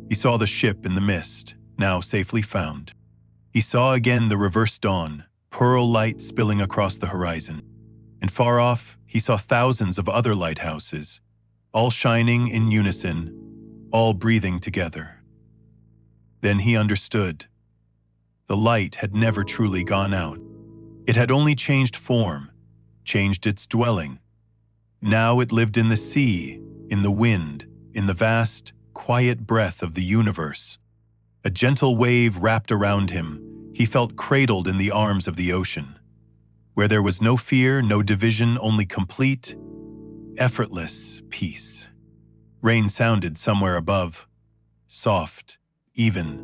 He saw the ship in the mist, now safely found. He saw again the reverse dawn, pearl light spilling across the horizon. And far off, he saw thousands of other lighthouses, all shining in unison, all breathing together. Then he understood. The light had never truly gone out. It had only changed form, changed its dwelling. Now it lived in the sea, in the wind, in the vast, quiet breath of the universe. A gentle wave wrapped around him. He felt cradled in the arms of the ocean, where there was no fear, no division, only complete, effortless peace. Rain sounded somewhere above, soft, even,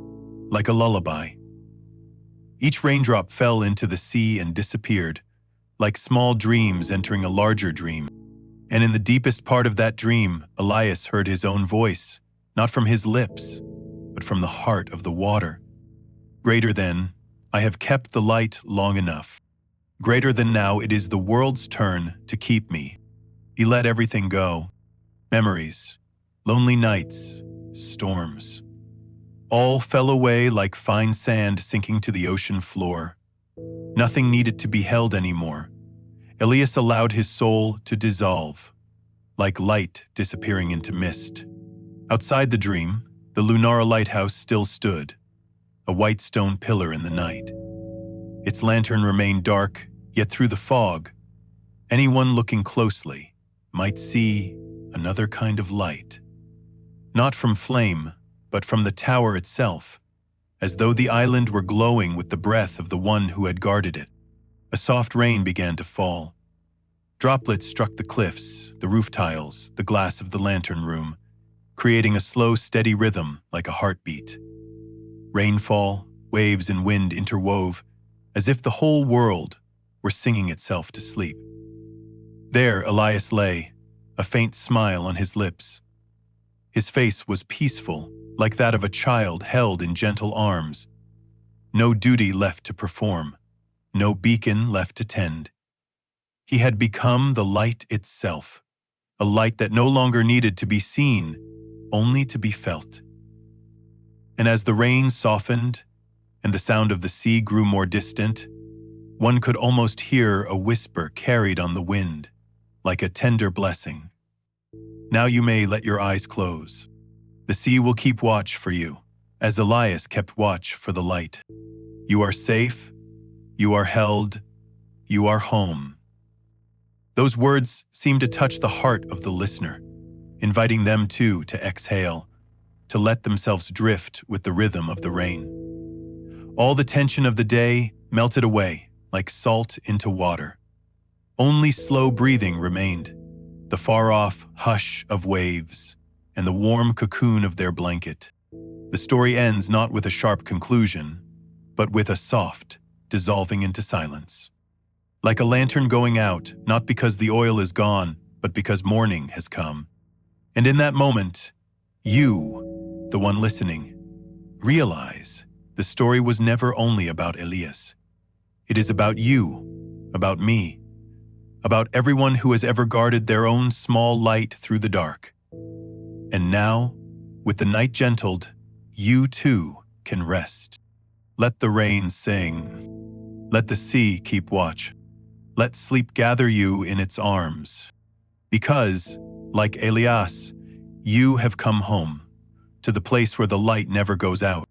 like a lullaby. Each raindrop fell into the sea and disappeared, like small dreams entering a larger dream. And in the deepest part of that dream, Elias heard his own voice, not from his lips, but from the heart of the water. Greater than, I have kept the light long enough. Greater than now, it is the world's turn to keep me. He let everything go. Memories, lonely nights, storms. All fell away like fine sand sinking to the ocean floor. Nothing needed to be held anymore. Elias allowed his soul to dissolve, like light disappearing into mist. Outside the dream, the Lunara lighthouse still stood, a white stone pillar in the night. Its lantern remained dark, yet through the fog, anyone looking closely might see another kind of light. Not from flame, but from the tower itself, as though the island were glowing with the breath of the one who had guarded it. A soft rain began to fall. Droplets struck the cliffs, the roof tiles, the glass of the lantern room, creating a slow, steady rhythm like a heartbeat. Rainfall, waves, and wind interwove, as if the whole world were singing itself to sleep. There Elias lay, a faint smile on his lips. His face was peaceful, like that of a child held in gentle arms. No duty left to perform, no beacon left to tend. He had become the light itself, a light that no longer needed to be seen, only to be felt. And as the rain softened and the sound of the sea grew more distant, one could almost hear a whisper carried on the wind, like a tender blessing. Now you may let your eyes close. The sea will keep watch for you, as Elias kept watch for the light. You are safe, you are held, you are home. Those words seemed to touch the heart of the listener, inviting them too to exhale, to let themselves drift with the rhythm of the rain. All the tension of the day melted away like salt into water. Only slow breathing remained, the far-off hush of waves and the warm cocoon of their blanket. The story ends not with a sharp conclusion, but with a soft, dissolving into silence. Like a lantern going out, not because the oil is gone, but because morning has come. And in that moment, you, the one listening, realize the story was never only about Elias. It is about you, about me, about everyone who has ever guarded their own small light through the dark. And now, with the night gentled, you too can rest. Let the rain sing. Let the sea keep watch. Let sleep gather you in its arms. Because, like Elias, you have come home, to the place where the light never goes out.